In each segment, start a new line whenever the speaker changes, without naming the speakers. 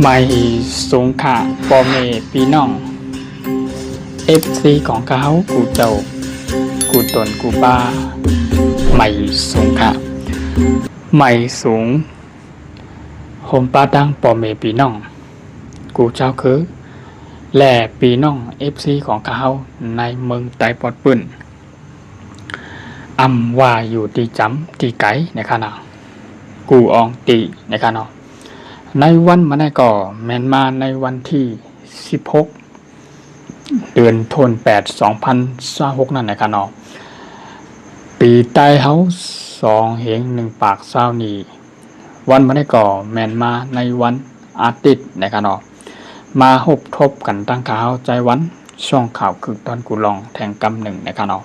ไม่สงขะพ่อแม่พี่น้องFC ของเขากูเจ้ากูตนกูป้าไม่สงขะไม่สูงโฮมป้าดังพ่อแม่พี่น้องกูเจ้าคือและพี่น้อง FC ของเขาในเมืองไต้ปอดปื้นว่าอยู่ที่จำที่ไกลนะครับเนาะกูอองตีนะครับเนาะในวันมาได้ก่อแมนมาในวันที่16เดือนธันวาคม2026นั่นนะครับเนาะปีใต้เฮา2เหง1ปากเศร้านี้วันมาได้ก่อแมนมาในวันอาทิตย์นะครับเนาะมาหบทบกันตั้งข่าวใจวันช่องข่าวคือตอนกูลองแทงกำหนึ่งนะครับเนาะ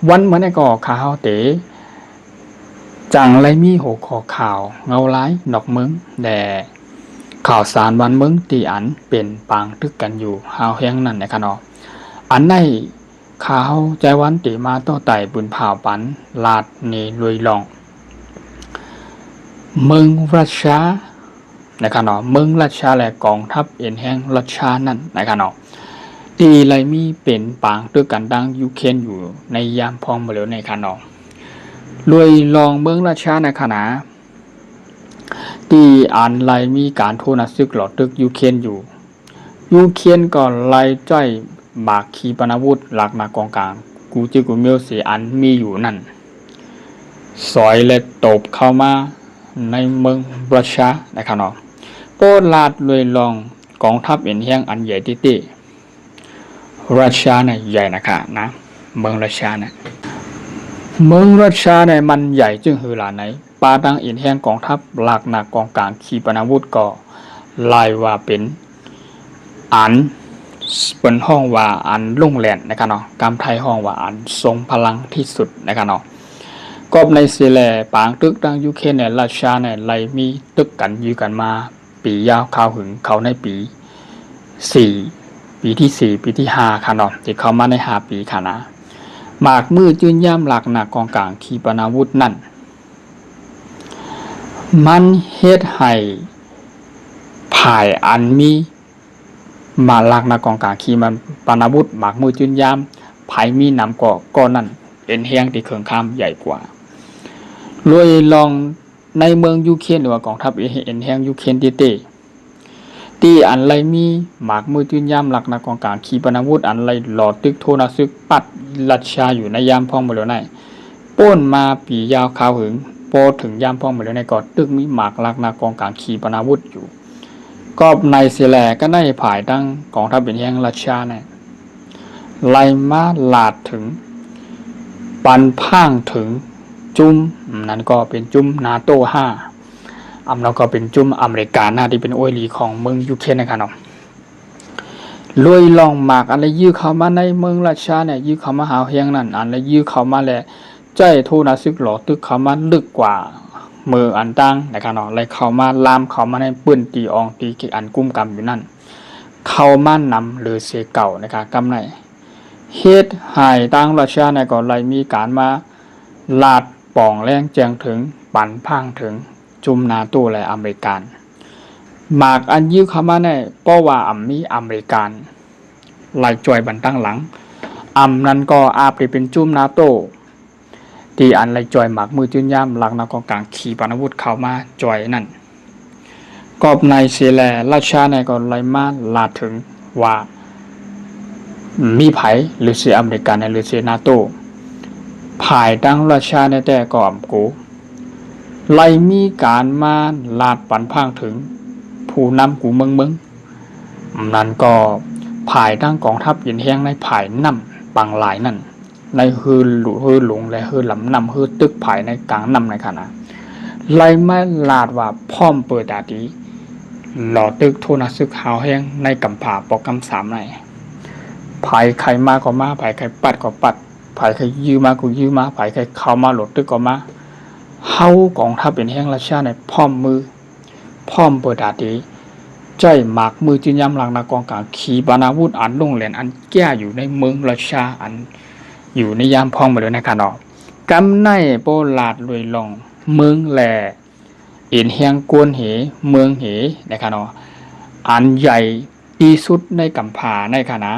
วันมาได้ก่อข่าวเต๋จังไรมีหัวข้อข่าวเงาร้ายดอกมึงแด่ข่าวสารวันมึงตีอันเป็นปางทึกกันอยู่หาวแห้งนั่นนะครับเนาะอันในข่าวใจวันตีมาโต้ไต่บุญผ่าปันลาดเนรวยลองเมืองรัชชานะครับเนาะเมืองรัชชาและกองทัพเอ็นแห้งรัชชานั่นนะครับเนาะตีไรมีเป็นปางทึกกันดังยูเครนอยู่ในยามพองมาเหลียวในคานอรวยลองเมืองราชาในขณะที่อ่านไลมีการโทนัซึกหลอดตึกยูเครนอยู่ยูเครนก็ไล่จ้อยบากขีปนาวุธหลักนากองกลางกูจิกุเมียวเสียอันมีอยู่นั่นสอยและตบเข้ามาในเมืองราชาในขณะโปลาดรวยลองกองทัพเอ็นแห้งอันใหญ่ที่ตีราชาเนี่ยใหญ่นะคะนะเมืองราชาเนี่ยเมืองรัชชาในมันใหญ่จึงหือหลาไหนปาดังอินแห้งกองทัพหลักหนักกองกลางขีปนาวุธก็ลายว่าเป็นอันเป็นห้องว่าอันลุ่งแหลนนะครับเนาะกำไทยห้องว่าอันทรงพลังที่สุดนะครับเนาะกบในเซเลปางตึกดังยูเครนเนี่ยรัชชาเนี่ยไล่มีตึกกันอยู่กันมาปียาวข่าวหึงเขาในปีปีที่4ปีที่5ค่ะเนาะที่เขามาใน5ปีค่ะนะหมากมือจืนย่ำหลักหนักกองกลางขีปนาวุธนั่นมันเฮ็ดให้ภายอันมีมาหลักหนักกองกลางขีปนาวุธหมากมือจืนย่ำภายมีนำก่อนั่นเอ็นแห้งที่เขื่องข้ามใหญ่กว่าลวยลองในเมืองยูเครนหรือว่ากองทัพเอ็นแห้งยูเครนตีอันไรมีหมากมือจืนย่ำหลักหนักกองกลางขีปนาวุธอันไรหลอดตึกโทนาซึกปัดรัชชาอยู่ในยามพ่องมาแล้วในป้นมาปียาวขาวหึงโปถึงยามพ่องมาแล้วในกอดตึกมีหมากหลักหนักกองกลางขีปนาวุธอยู่ก็ในเสแลก็ได้ผายตั้งกองทัพเป็นแห่งรัชชาเนี่ยไล่มาลาดถึงปันพ่างถึงจุ้มนั่นก็เป็นจุ้มนาโต้5แล้วก็เป็นจุ่มอเมริกาหน้าที่เป็นโอลีของเมืองยูเครนนะครับเนาะลอยลองหมากอะไรยื้อเข้ามาในเมืองราชาเนี่ยยื้อเข้ามาหาเฮียงนั่นอันแล้วยื้อเข้ามาแหละใจโทนาซึกหล่อตึกเข้ามาลึกกว่าเมืองอันตั้งนะครับเนาะเลยเข้ามาลามเข้ามาในปืนตีอองตีกิอันกุ้มกำอยู่นั่นเข้ามานำหรือเสเก่านะครับกำในเฮ็ดหายตั้งราชาเนี่ยก็เลยมีการมาลาดป่องแรงแจงถึงปั่นพังถึงจุ่มนาตู้และอเมริกันหมากอันยื้อเข้ามาในเพราะว่ามีอเมริกันไล่จ่อยบันตั้งหลังนั้นก็อาไปเป็นจุ่มนาโต้ที่อันไล่จ่อยหมากมือจื้นย่ำหลักนักกองกลางขี่ปนาวุธเข้ามาจ่อยนั่นกอบในเซแลราชาในก็ไล่มาลาดถึงว่ามีไผหรือเสียอเมริกันหรือเสียนาโต้ภายตั้งราชาในแต่ก่อมกูไล่มีการมาลาดปันพังถึงผู้นำกูเมืองนั้นก็ภายตั้งกองทัพยินแห้งในภายนำบางหลายนั่นในฮือหลงและฮือหลำนำฮือตึกภายในกลางนำในขณะไล่มาลาดว่าพร้อมเปิดดาดีหล่อตึกโทนาซึกหาวแห้งในกำผาปอกกำ3ในภายใครมาก็มาภายใครปัดก็ปัดภายใครยื้อมาก็ยื้อมาภายใครเข้ามาหลดตึกก็มาเฮากองทัพเป็นแห่งราชาในพร้อมมือพร้อมเปิดดาดีใจหมากมือจืนย่ำหลังนากองกลางขีปนาวุธอันลงแหลนอันแก่อยู่ในเมืองราชาอันอยู่ในยามพองมาเลยนะครับเนาะกำในโปลาดรวยลองเมืองแหล่เอ็นแห่งกวนเหเมืองเหนะครับเนาะ อันใหญ่ที่สุดในกัมพาในคณะ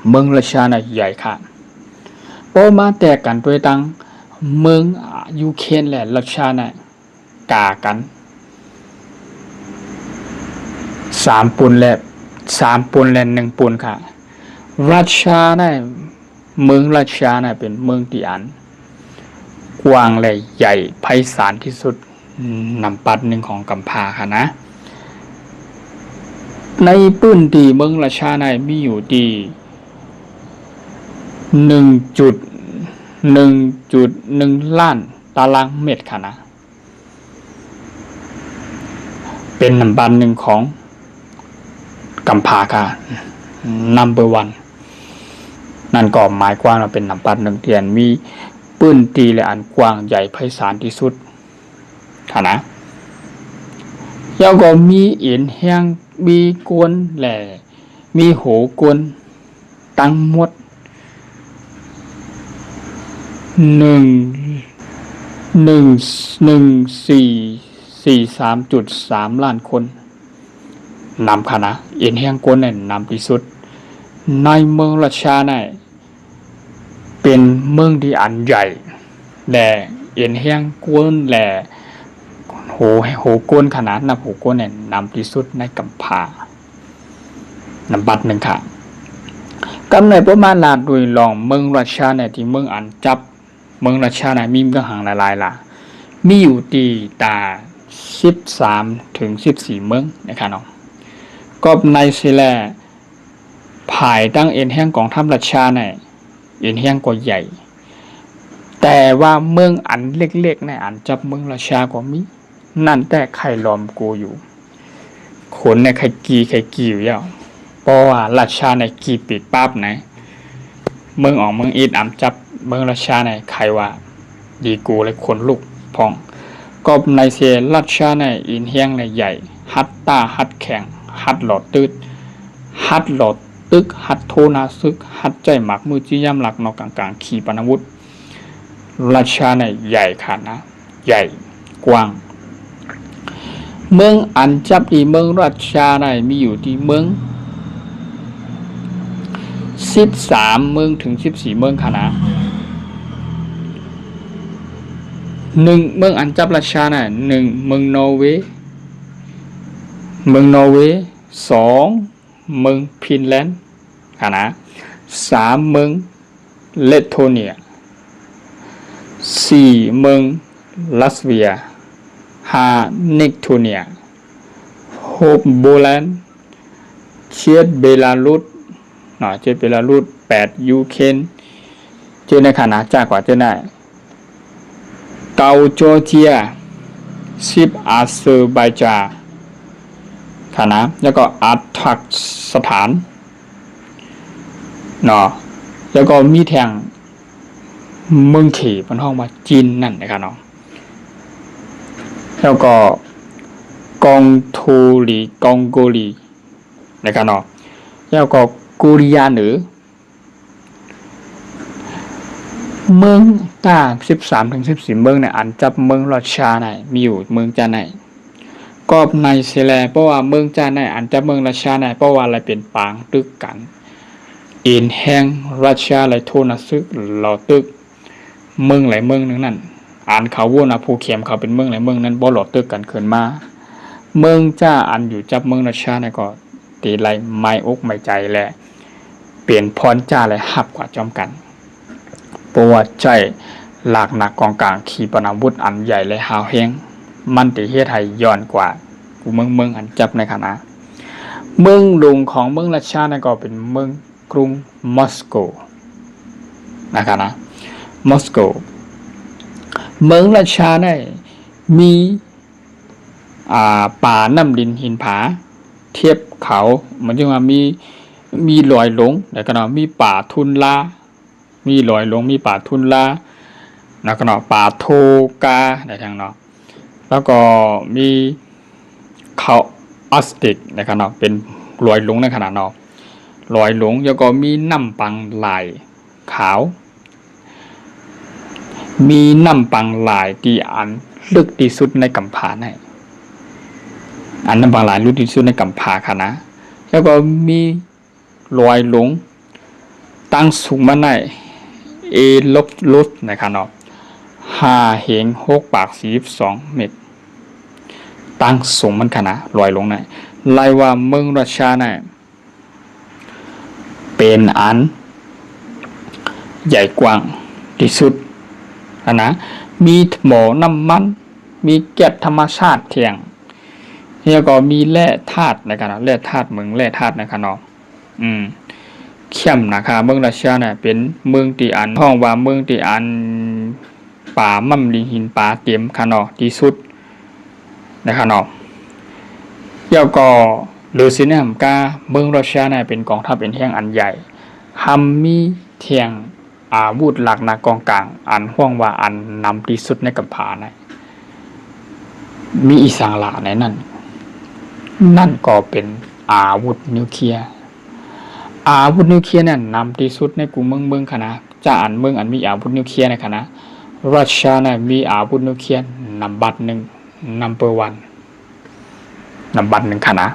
เมืองราชาในใหญ่ค่ะเพราะมาแตกกันด้วยตังเมืองยูเครนและรัสเซียในกากัน3 ปุ่นและ1 ปุ่นค่ะรัสเซียในเมืองรัสเซียในเป็นเมืองที่อันกว้างและใหญ่ไพศาลที่สุดนำปัดหนึ่งของกัมพาค่ะนะในพื้นที่เมืองราชาในมีอยู่ที่ 1.1 ล้านตารางเมตรค่ะนะเป็นนำปัดหนึ่งของกัมพาค่ะ number 1นั่นก็หมายความว่าเป็นนำปัดหนึ่งเทียนมีพื้นที่และอันกว้างใหญ่ไพศาลที่สุดค่ะนะแล้วก็มีเอ็นแห้งมีกวนแหล่มีโหกวนตั้งหมด1,443.3 ล้านคนนำคณะเอ็นแห้งกวนเนี่ยนำที่สุดในเมืองราชาเนี่ยเป็นเมืองที่อันใหญ่และเอ็นแห้งกวนแหล่โหกวนขนาดนับโหกวนเนี่ยนำที่สุดในกัมพานำบัตรหนึ่งค่ะกำเนิดประมาณลาดโดยลองเมืองราชาเนี่ยที่เมืองอันจับเมืองราชาเนี่ยมีเมืองห่างหลายๆล่ะมีอยู่ที่ตา13 ถึง 14 เมืองนะครับเนาะก็ในซีแลภายตั้งเอ็นแห้งของทัพราชาเนี่ยเอ็นแห้งก็ใหญ่แต่ว่าเมืองอันเล็กๆในอันจับเมืองราชาก็มีนั่นแต่ไข่ล้อมกูอยู่ขนในไข่กีอยู่ยาวเพราะว่าราชาในกีปิดปั๊บไหนเมืองออกเมืองอีดอันจับเมืองราชาในไข่ว่าดีกูเลยขนลุกพองก็ในเซราชาในอินแห้งในใหญ่ฮัตตาฮัตแข็งฮัตหลอดตืดฮัตหลอดตึกฮัดโทนาซึกฮัดใจหมักมือจี้ย่ำหลักนอกกลางขีปนาวุธราชาในใหญ่ค่ะนะใหญ่กว้างเมืองอันจับที่เมืองราชาในมีอยู่ที่เมือง13 เมืองถึง 14 เมืองค่ะนะ1เมืองอันจับราชาใน1เมืองนอร์เวย์2เมืองฟินแลนด์ค่ะนะ3เมืองเลตโทเนีย4เมืองลัตเวีย5นิกโทเนีย6โปแลนด์7เบลารุส8ยูเครนเจอในขณะจากกว่าเจอได้9จอร์เจีย10อาเซอร์ไบจานค่ะนะแล้วก็อาร์ทักสถานเนาะแล้วก็มีแทงเมืองขี่บนห้องว่าจีนนั่นนะครับเนาะแล้วก็กองโกลีนะครับเนาะแล้วก็กุริยาเหนือเมืองตา13 ถึง 14 เมืองเนี่ยอันจับเมืองราชาไหนมีอยู่เมืองจาไหนก็ในเซแลเพราะว่าเมืองจาไหนอันจับเมืองราชาไหนเพราะว่าอะไรเป็นปางตึกกันเอ็นแห้งราชาไหลโทนาซึกหล่อตึกเมืองหลายเมืองนึงนั่นอ่านเขาวัวนะภูเข็มเขาเป็นเมืองหลายเมืองนั้นบ่หล่อตึกกันเกินมาเมืองจ้าอันอยู่จับเมืองราชาไหนก็ตีไรไม่อกไม่ใจแหละเปลี่ยนพรจ้าเลยหับกว่าจอมกันปวดใจหลากหนักกองกลางขีปนาวุธอันใหญ่เลยหาวเฮงมันติเฮ็ดให้ย้อนกว่ากูเมืองอันจับในขณะเมืองหลวงของเมืองราชาเนี่ยก็เป็นเมืองกรุงมอสโกนะครับนะมอสโกเมืองราชาเนี่ยมีป่าน้ำดินหินผาเทียบเขาเหมือนที่ว่ามีลอยหลงแล้วก็มีป่าทุนลามีลอยหลงมีป่าทุนลาแล้วก็ป่าโทกาในทางเนาะแล้วก็มีเขาออสติกนะครับเป็นลอยหลงในขณะเนาะลอยหลงแล้วก็มีน้ำปังลายขาวมีน้ำปังลายที่อันลึกที่สุดในกัมพาใน อันนั้นบางหลายรุ่นที่สุดในกำพาค่ะนะแล้วก็มีลอยหลงตั้งสูงมาในเอลบลุดนะครับเนาะ5 เหง 6 ปาก 42 เมตรตั้งสูงมันค่ะนะลอยลงในไล่ว่าเมืองรัชชาเนี่ยเป็นอันใหญ่กว้างที่สุดนะมีหมอน้ำมันมีแก๊สธรรมชาติเที่ยงแล้วก็มีแร่ธาตุนะครับแร่ธาตุเมืองแร่ธาตุนะครับเนาะเข้มนะครับเมืองรัสเซียเนี่ยเป็นเมืองที่อันห้องว่าเมืองที่อันป่ามั่มลิงหินป่าเต็มค่ะเนาะที่สุดนะครับเนาะแล้วก็หรือสิเนี่ยก็เมืองรัสเซียเนี่ยเป็นกองทัพเป็นแห่งอันใหญ่ฮัมมีเทียงอาวุธหลักนากองกลางอันห้องว่าอันนำที่สุดในกัมพูชาเนี่ยมีอีสังหลาในนั่นก็เป็นอาวุธนิวเคลียร์อาวุธนิวเคลียร์เนี่ยนำที่สุดในกลุ่มเมืองคณะจะอันเมืองอันมีอาวุธนิวเคลียร์ในคณะรัสเซียเนี่ยมีอาวุธนิวเคลียร์นำบัตร1 number 1นำบัตร1คณะ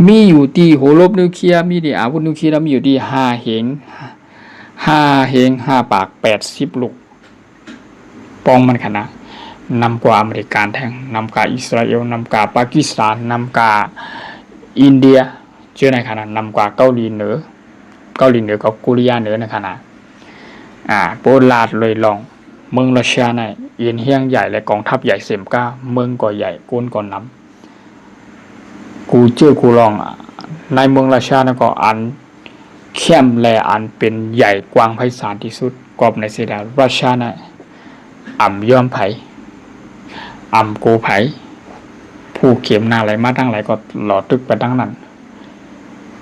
มีอยู่ที่โหลบนิวเคลียร์มีที่อาวุธนิวเคลียร์มีอยู่ที่5 เหง 5 ปาก 80 ลูกปองมันคณะนำกว่าอเมริกันแทงนำกว่าอิสราเอลนำกว่าปากีสถานนำกว่าอินเดียเจอในขณะนำกว่าเกาหลีเหนือกับเกาหลีเหนือในขณะโปลาดเลยลองเมืองรัสเซียในเอียนเฮียงใหญ่และกองทัพใหญ่เสมก้าเมืองก็ใหญ่ก้นก็นำกูเจอกูลองในเมืองรัสเซียนะก็อันเข้มและอันเป็นใหญ่กว้างไพศาลที่สุดกอบในเสดารัสเซียนะย่อมไผโกไผผู้เข็มหน้าไหลมาทั้งหลายก็หลอดตึกไปทั้งนั้น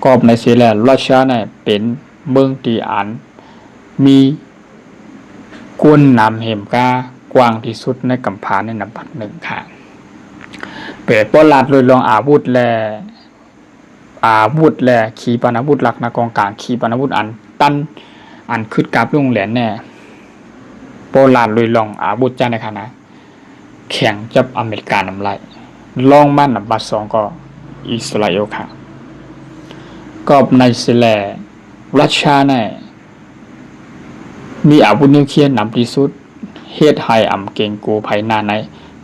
กอบในเสดารัสเซียนะเป็นเมืองที่อันมีก้นนำเหมก้ากว้างที่สุดในกัมพูชาในนับบัด1ค่ะเปิดป้อนลาดโดยลองอาวุธและขีปนาวุธหลักนากองกลางขีปนาวุธอันตันอันขึ้นกับลุงแหลนแน่โปแลนด์ลุยลองอาวุธจ้าในคณะแข่งจับอเมริกานำไล่ลองมั่นบัด2ก็อิสราเอลค่ะก็ในเซเลรัสเซียเนี่ยมีอาวุธนิวเคลียร์นำที่สุดเฮ็ดให้เก่งกูภายหน้าใน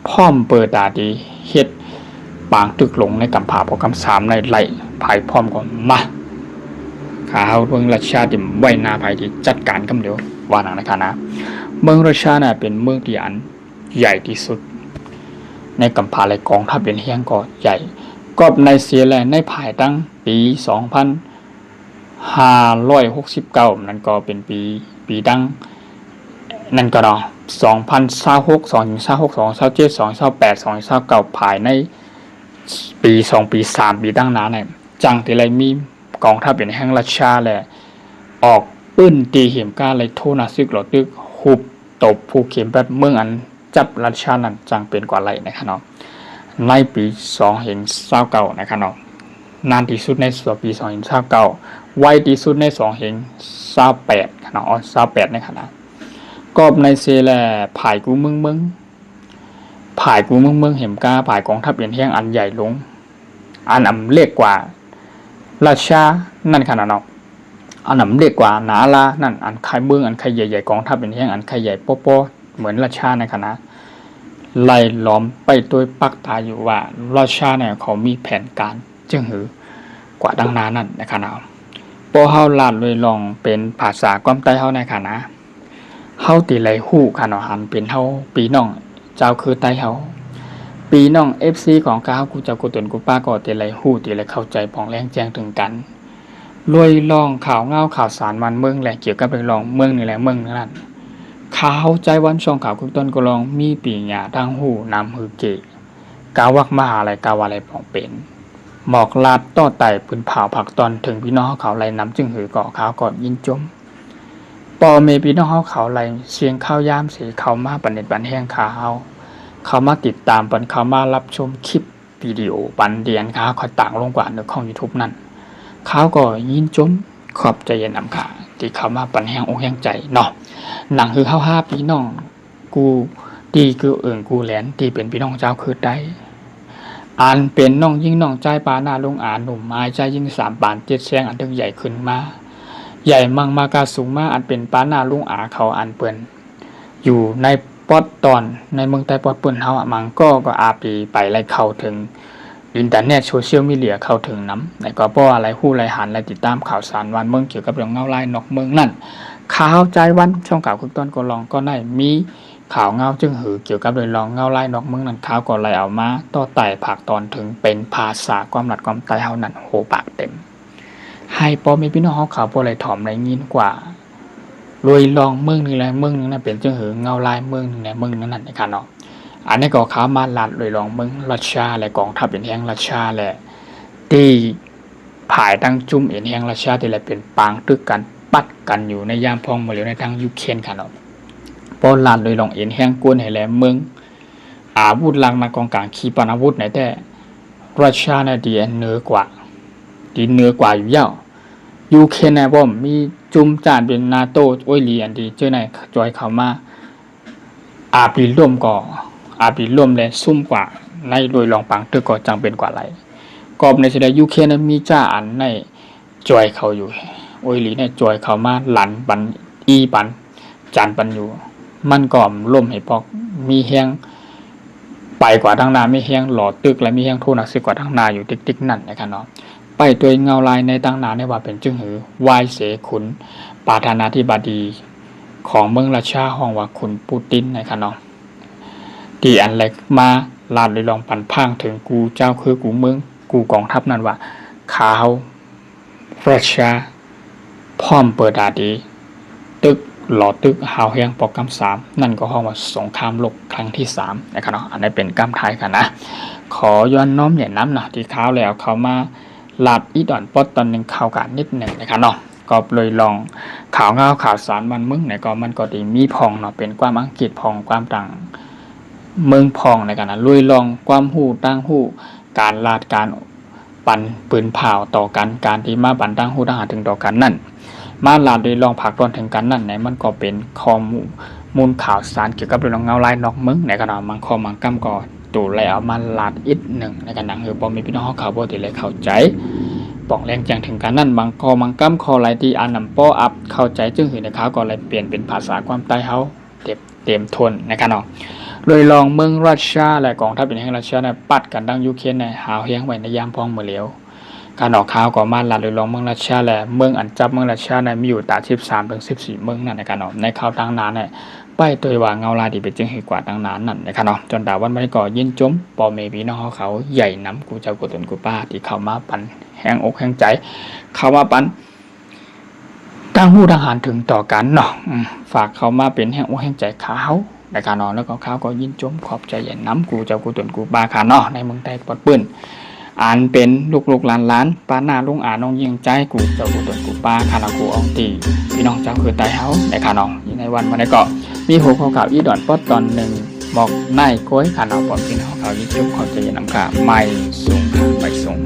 พร้อมเปิดตาดีเฮ็ดปางตึกลงในกัมพูชาพอกำ3ในไล่ภายพร้อมก่อนมาข้าเฮาเมืองรัสเซียที่ไว้หน้าภายที่จัดการกำเดียวว่านังนะคะนะเมืองรัสเซียน่ะเป็นเมืองที่อันใหญ่ที่สุดในกัมพูชาและกองทัพเป็นเฮียงก็ใหญ่ก็ในเซียแลนด์ในภายตั้งปี2569นั่นก็เป็นปีตั้งนั่นก็เนาะ2026 2027 2028 2029ภายในปี2ปี3ปีตั้งนานเนี่ยจังที่ไรมีกองทัพเป็นแห่งรัสเซียแหละออกปื้นตีเข็มก้าเลยโทนาซึกหลอดตึกหุบตบผู้เข็มแบบเมืองอันจับรัสเซียนั้นจังเป็นกว่าไรนะครับเนาะในปี2029นะครับเนาะนานที่สุดในปี2029ไวที่สุดใน2028เนาะ28นะครับนะก็ในเซแลภายกูเมืองเห็มก้าภายกองทัพเป็นแห่งอันใหญ่ลงอันเล็กกว่าราชานั่นขนาดเนาะอันเล็กกว่านาลานั่นอันใครเมืองอันใครใหญ่ๆกองทัพเป็นแห่งอันใครใหญ่โป๊ะเหมือนราชาในขณะไล่ล้อมไปโดยปักตาอยู่ว่าราชาเนี่ยเขามีแผนการจึงหือกว่าดังนั้นนั่นในขณะพอเฮาลาดเลยลองเป็นภาษาความใต้เฮาในขณะเฮาติไหลฮู้ขนาดหันเป็นเฮาปีน้องเจ้าคือใต้เฮาปีน้อง FC ของก้าวกูเจ้ากูตนกูป้าก็ติไหลฮู้ติไหลเข้าใจป้องแรงแจ้งถึงกันรวยลองข่าวเงาข่าวสารวันเมืองแหละเกี่ยวกับไปลองเมืองนี่แหละเมืองนั้นข่าวใจวันช่องข่าวกุต้นก็ลองมีปีหญ้าทางหูนำหือเกกาวักมหาอะไรกาวอะไรปองเป็นหมอกลาดต่อไต่ปืนเผาผักตอนถึงพี่น้องเขาไหลน้ำจึงหือเกาะขาวก่อนยินจมปอเมพี่น้องเขาไหลเสียงข้าวยามสีเขามาปันเน็ตปันแห้งขาเขามาติดตามปันเขามารับชมคลิปวิดีโอปันเดียนเขาคอยต่างลงกว่าในของ YouTube นั่นเขาก็ยินจมขอบใจเย็นนำขาที่เขามาปันแห้งอกแห้งใจเนาะหนังคือเข้า5พี่น้องกูดีคือกูแหลนที่เป็นพี่น้องเจ้าคือได้ อันเป็นน้องยิ่งน้องใจปาหน้าลุงอาหนุ่มไม้ใจยิ่ง3 ปาน7 แสงอันถึงใหญ่ขึ้นมาใหญ่มั่งมากาสูงมาอันเป็นปาหน้าลุงอาเขาอันเปิ้นอยู่ในปอดตอนในเมืองใต้ปอดเปิ้นเฮามังก็อาปีไปไล่เข้าถึงอินเทอร์เน็ตโซเชียลมีเดียเข้าถึงน้ำในก็เพราะอะไรฮู้ไรหันและติดตามข่าวสารวันเมืองเกี่ยวกับเรื่องเงาลายนอกเมืองนั่นข่าวใจวันช่องข่าวคึกต้นก็ลองก็ได้มีข่าวเงาจึงหือเกี่ยวกับเรื่องลองเงาลายนอกเมืองนั่นข่าวก็ไล่เอามาต่อไต่ผักตอนถึงเป็นภาษาความหลัดความไตเฮานั่นโหปากเต็มให้พ่อแม่พี่น้องเฮาข่าวบ่ไหลถ่อมไรยินกว่ารวยลองเมืองนึงแหละเมืองนึงน่ะเป็นจึงหือเงาลายเมืองนึงแหละเมืองนั้นนั่นนะครับเนาะอันนี้ก็ข่าวมาลัดรวยลองเมืองรัสเซียและกองทัพเป็นแห่งรัสเซียและที่ผายตั้งจุ่มเอ็นแห่งรัสเซียที่แหละเป็นปางตึกกันปัดกันอยู่ในยามพองมาเหลียวในทางยูเครนค่ะเนาะปอลัดรวยลองเอ็นแห่งกวนให้แหละเมืองอาวุธลังมากองกลางขีปนาวุธไหนแต่รัสเซียน่ะดีเหนือกว่าอยู่ยาวยูเครนน่ะบ่มีจุ่มจานเป็นนาโต้โอ้ยลีอันดีเจ้าไหนจอยเข้ามาอาปีร่วมและซุ่มกว่าในโดยลองปังตึกก็จังเป็นกว่าไหลกอบในสิได้ยูเครนมีจ้าอันในจอยเขาอยู่โอ้ยลีในจอยเข้ามาหลันปันอีปันจานปันอยู่มันก็ล่มให้พอกมีแฮงไปกว่าทางนาไม่แฮงหลอดตึกและมีแฮงโทนักสิกว่าทางนาอยู่ติ๊กๆนั่นนะครับเนาะไปตัวเงาลายในต่างนาในว่าเป็นจึงหือวายเสขุนประธานาธิบดีของเมืองราชาห้องว่าคุณปูตินนะครับเนาะที่อันแรกมาลาดเลยลองปันพังถึงกูเจ้าคือกูเมืองกูกองทัพนั่นว่าข่าวราชาพร้อมเปิดดาดีตึกหลอตึกหาวแหงปอกกำ3นั่นก็ห้องว่าสงครามโลกครั้งที่3นะครับเนาะอันนี้เป็นกำไทยกันนะขอย้อนน้อมอย่าน้ำนะที่ข่าวแล้วเขามาลาดอีดอนปอดตอนหนึ่งข่าวกันนิดหนึ่งนะครับเนาะก็เลยลองข่าวเงาข่าวสารมันมึงเนี่ยก็มันก็ดีมีพองเนาะเป็นความอังกฤษพองความต่างเมืองพองในกันนะลุยลองความหู้ตั้งหู้การลาดการปั่นปืนเผาต่อกันการที่มาปั่นตั้งหู้ทหารถึงต่อกันนั่นมาลาดโดยลองผักตอนถึงกันนั่นไหนมันก็เป็นข้อมูลข่าวสารเกี่ยวกับเรื่องเงาลายนอกเมืองในกันนะมันข้อมังกั้มก็ตูแล้วมาลาดอีกหนึ่งในกันหนังคือพอมีพี่น้องเขาข่าวบ่ติเลยเข้าใจปองแรงแจงถึงกันนั่นบางข้อมังกั้มข้อไรที่อันนำป้ออัพเข้าใจจึงหือในข่าวก็เลยเปลี่ยนเป็นภาษาความใต้เฮาเต็มทนในกันเนาะโดยลองเมืองรัสเซียและกองทัพเป็นแห่งรัสเซียในปัดกันดังยูเครนในหาวเฮียงไว้ในยามพองมือเหลียวการออกข่าวก็มาลาดโดยลองเมืองรัสเซียและเมืองอันจับเมืองรัสเซียในมีอยู่ตา13 ถึง 14เมืองนั่นในการออกในข่าวทางนั้นเนี่ยไปตัวว่าเงาลายที่เป็นจึงให้กว่าทางนั้นนั่นนะครับเนาะจนดาวันไม่ก่อยินจมปอเมพี่น้องเขาใหญ่น้ำกูเจ้ากูตนกูป้าที่เข้ามาปันแห้งอกแห้งใจเข้ามาปันตั้งหู้ทหารถึงต่อกันเนาะฝากเขามาเป็นแห้งอกแห้งใจเขาในการนอนแล้วก็เขาก็ยินจมขอบใจใหญ่น้ำกูเจ้ากูตนกูป้าขาเนาะในเมืองไทยปอดปื้นอ่านเป็นลูกหลานป้าหน้าลุงอ่านน้องยิงใจกูเจ้ากูตนกูป้าคานากูอองตีพี่น้องเจ้าคือไตเฮาในคานองในวันวันนี้ก็มีหัวข้อข่าวอีดอนปอดตอนหนึ่งบอกนายก้อยคานองปอดพี่น้องเขายินจมขอบใจใหญ่น้ำขาไม่สูงขาไปสูง